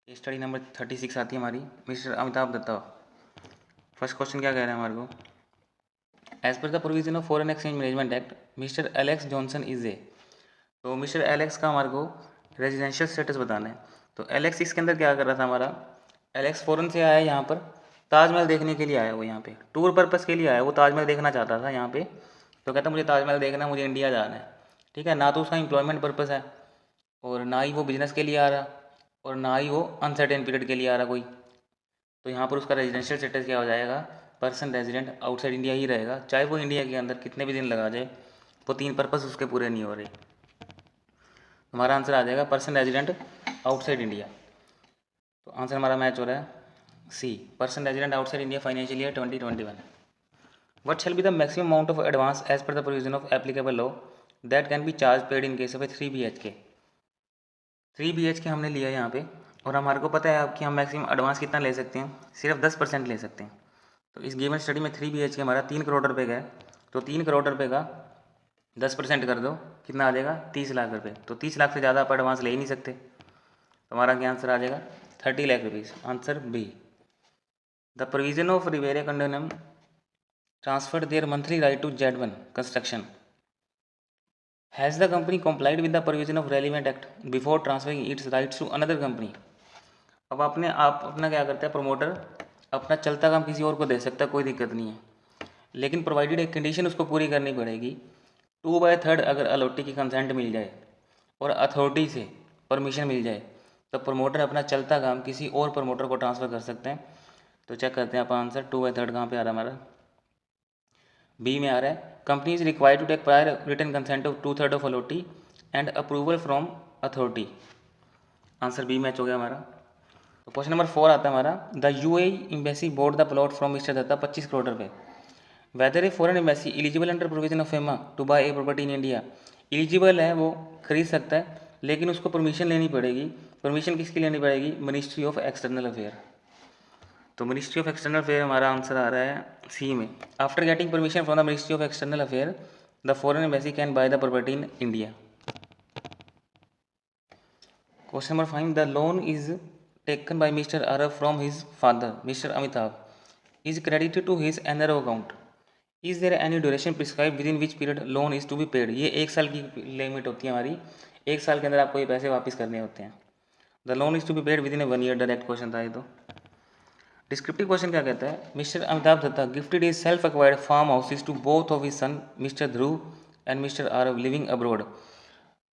Study number 36 आती है हमारी। Mister Amitabh Dutta. First question क्या कह रहे हैं हमारे को? As per the provision of foreign exchange management act mister Alex Johnson is A. तो मिस्टर एलेक्स का हमारे को रेजिडेंशियल स्टेटस बताना है। तो एलेक्स इसके अंदर क्या कर रहा था हमारा? एलेक्स फॉरेन से आया है यहाँ पर, ताजमहल देखने के लिए आया वो, यहाँ पे टूर पर्पज़ के लिए आया, वो ताजमहल देखना चाहता था यहाँ पे। तो कहता मुझे ताजमहल देखना है, मुझे इंडिया जाना है। ठीक है, ना तो उसका एम्प्लॉयमेंट पर्पज़ है और ना ही वो बिजनेस के लिए आ रहा और ना ही वो अनसर्टेन पीरियड के लिए आ रहा कोई। तो यहाँ पर उसका रेजिडेंशियल स्टेटस क्या हो जाएगा? पर्सन रेजिडेंट आउटसाइड इंडिया ही रहेगा, चाहे वो इंडिया के अंदर कितने भी दिन लगा जाए, वो तीन पर्पस उसके पूरे नहीं हो रहे। हमारा आंसर आ जाएगा पर्सन रेजिडेंट आउटसाइड इंडिया। तो आंसर हमारा मैच हो रहा है C, person resident outside India financial year 2021। What shall be the maximum amount of advance as per the provision of applicable law that can be charged paid in case of a 3 BHK? 3 BHK हमने लिया यहाँ पे और हमारे को पता है कि हम मैक्सिमम एडवांस कितना ले सकते हैं, सिर्फ 10% ले सकते हैं। तो इस गिवन स्टडी में 3 BHK हमारा 3 करोड़ रुपए का है। तो 3 करोड़ रुपए का 10% कर दो, कितना आ जाएगा? 30 लाख रुपए। तो 30 लाख से ज़्यादा आप एडवांस ले ही नहीं सकते। तो हमारा क्या आंसर आ जाएगा? 30 lakh rupees, answer B. The provision of Riviera Condominium transferred their monthly right to Z1 construction. Has the company complied with the provision of relevant act before transferring its rights to another company? अब आप अपना क्या करता है promoter, अपना चलता काम किसी और को दे सकता है, कोई दिक्कत नहीं है, लेकिन प्रोवाइडेड एक कंडीशन उसको पूरी करनी पड़ेगी। 2/3 अगर अलॉटी की कंसेंट मिल जाए और अथॉरिटी से परमिशन मिल जाए तो प्रमोटर अपना चलता काम किसी और प्रमोटर को ट्रांसफ़र कर सकते हैं। तो चेक करते हैं आप आंसर। 2/3 कहाँ पे आ रहा है हमारा? बी में आ रहा है। Company is required to take prior written consent of 2/3 of allottee and approval from authority. Answer B match हो गया हमारा। तो क्वेश्चन नंबर 4 आता है हमारा। The UAE embassy bought the plot from mister Dutta 25 crore रुपए। Whether a foreign embassy eligible under provision of FEMA to buy a property in India. Eligible है, वो खरीद सकता है, लेकिन उसको परमिशन लेनी पड़ेगी। परमिशन किसकी लेनी पड़ेगी? Ministry of external affair. तो मिनिस्ट्री ऑफ एक्सटर्नल अफेयर हमारा आंसर आ रहा है सी में। After getting permission from the ministry of external affair the foreign embassy can buy the property in India. Question number 5। The loan is taken by mister Aarav from his father mister Amitabh is credited to his NRO account. Is there any duration prescribe within which period loan is to be paid. ये 1 साल की limit होती है हमारी, 1 साल के अंदर आपको ये पैसे वापस करने होते हैं। The loan is to be paid within 1 year. Direct question था ये। तो डिस्क्रिप्टिव क्वेश्चन क्या कहता है? Mister Amitabh Dutta gifted is self acquired farm houses to both of his son mister Dhruv and mister Aarav living abroad.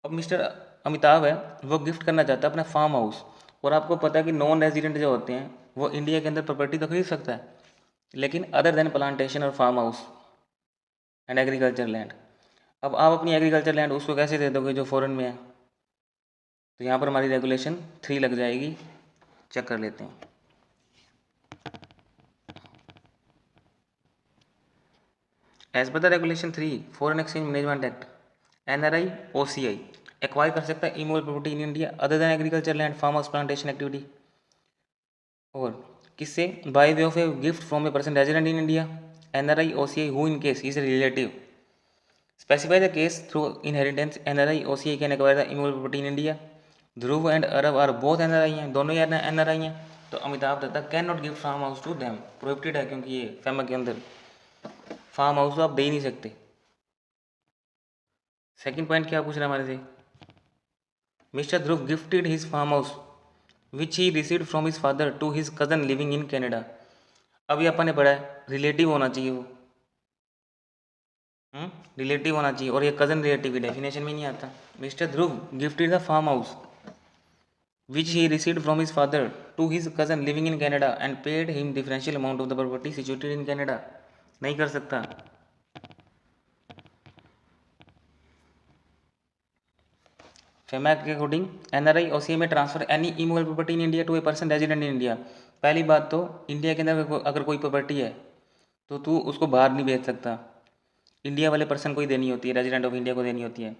अब मिस्टर अमिताभ है, वो gift करना चाहता है अपना फार्म हाउस, और आपको पता है कि नॉन रेजिडेंट जो होते हैं वो इंडिया के अंदर प्रॉपर्टी तो खरीद सकता है, लेकिन अदर देन प्लांटेशन और farm house and agriculture land. अब आप अपनी एग्रीकल्चर लैंड उसको कैसे दे दोगे जो फॉरेन में है? तो यहाँ पर हमारी रेगुलेशन 3 लग जाएगी। चेक कर लेते हैं। As per the regulation 3 foreign exchange management act, NRI OCI acquire कर सकता है immovable property in India other than agriculture land farm house plantation activity. और किससे? By way of a gift from a person resident in India, NRI OCI who in case is a relative. Specify the case through inheritance, NRI OCI can acquire the immovable property in India. Dhruv and Aarav are both NRI हैं, दोनों ही NRI हैं। तो Amitabh Dutta can not give farm house to them, prohibited है, क्योंकि ये FEMA के अंदर फार्म हाउस तो आप दे ही नहीं सकते। सेकंड पॉइंट क्या पूछ रहा है हमारे से? Mr Dhruv gifted his farm house which he received from his father to his cousin living in Canada. अभी अपन ने पढ़ा है रिलेटिव होना चाहिए वो, रिलेटिव होना चाहिए, और ये कजन रिलेटिव की डेफिनेशन में नहीं आता। Mr Dhruv gifted the farm house which he received from his father to his cousin living in Canada and paid him differential amount of the property situated in Canada। नहीं कर सकता। FEMA के according NRI OCI में transfer any immovable property in India to a person resident in India. पहली बात तो India के अंदर अगर कोई प्रॉपर्टी है तो तू उसको बाहर नहीं भेज सकता, इंडिया वाले पर्सन को ही देनी होती है, रेजिडेंट ऑफ इंडिया को देनी होती है।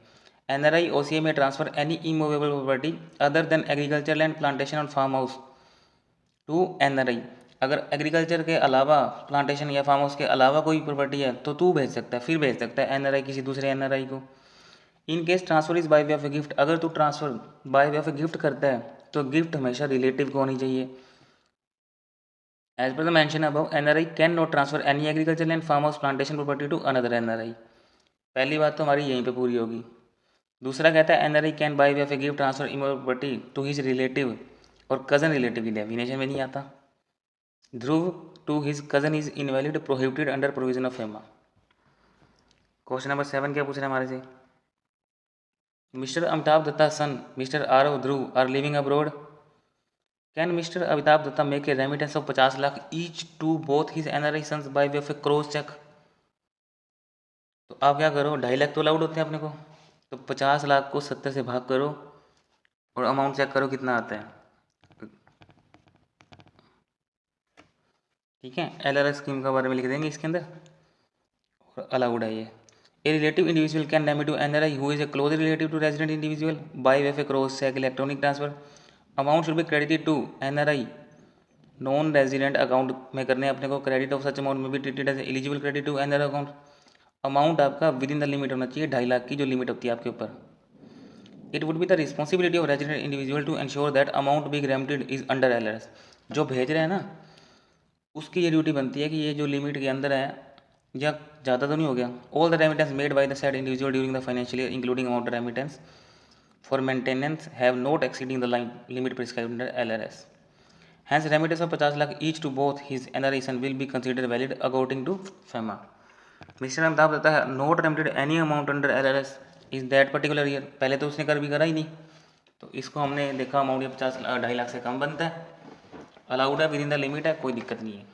एनआरआई ओसीआई में transfer any immovable property other than agriculture land plantation और फार्म हाउस टू एनआरआई। अगर एग्रीकल्चर के अलावा प्लांटेशन या फार्म हाउस के अलावा कोई प्रॉपर्टी है तो तू भेज सकता है, फिर भेज सकता है एनआरआई किसी दूसरे एनआरआई को। In case transfer is by way of a gift, अगर तू transfer by way of a gift करता है तो गिफ्ट हमेशा रिलेटिव को होनी चाहिए। As per the mention above NRI can not transfer any agriculture land farm house plantation property to another NRI. पहली बात तो हमारी यहीं पे पूरी होगी। दूसरा कहता है NRI can buy way of a gift transfer immovable property to his relative और कजन रिलेटिव की डेफिनेशन में नहीं आता। Dhruv to his cousin is invalid prohibited under provision of FEMA. Question number 7 क्या पूछ रहे हैं हमारे से? Mister Amitabh Dutta son mister Aarav Dhruv are living abroad. Can mister Amitabh Dutta make a remittance of 50 lakh each to both his NRI sons by way of a cross cheque. तो आप क्या करो, 2.5 लाख तो अलाउड होते हैं अपने को, तो 50 लाख को 70 से भाग करो और अमाउंट चेक करो कितना आता है। ठीक है, एलआरएस स्कीम के बारे में लिख देंगे इसके अंदर, और अलाउड है ये। A relative individual can remit to NRI who is a close relative to resident individual by way of a cross cheque electronic transfer. Amount should be credited to NRI non resident account में करने अपने को। Credit of such amount में be treated as eligible credit to NRI account. Amount आपका within the limit होना चाहिए, 2.5 लाख की जो लिमिट होती है आपके ऊपर। It would be the responsibility of resident individual to ensure that amount being remitted is under LRS. जो भेज रहे हैं ना, उसकी ये ड्यूटी बनती है कि ये जो लिमिट के अंदर है, या ज़्यादा तो नहीं हो गया। All the remittance made by the said individual during the financial year including amount remittance for maintenance have not exceeding the limit prescribed under LRS. Hence, remittance of 50 lakh each to both his NRI son will be considered valid according to FEMA. Mr. Amitabh देता है note remitted any amount under LRS is that particular year। पहले तो उसने करा ही नहीं, तो इसको हमने देखा अमाउंट ये 2.5 लाख से कम बनता है, अलाउड है, विद इन द लिमिट है, कोई दिक्कत नहीं है।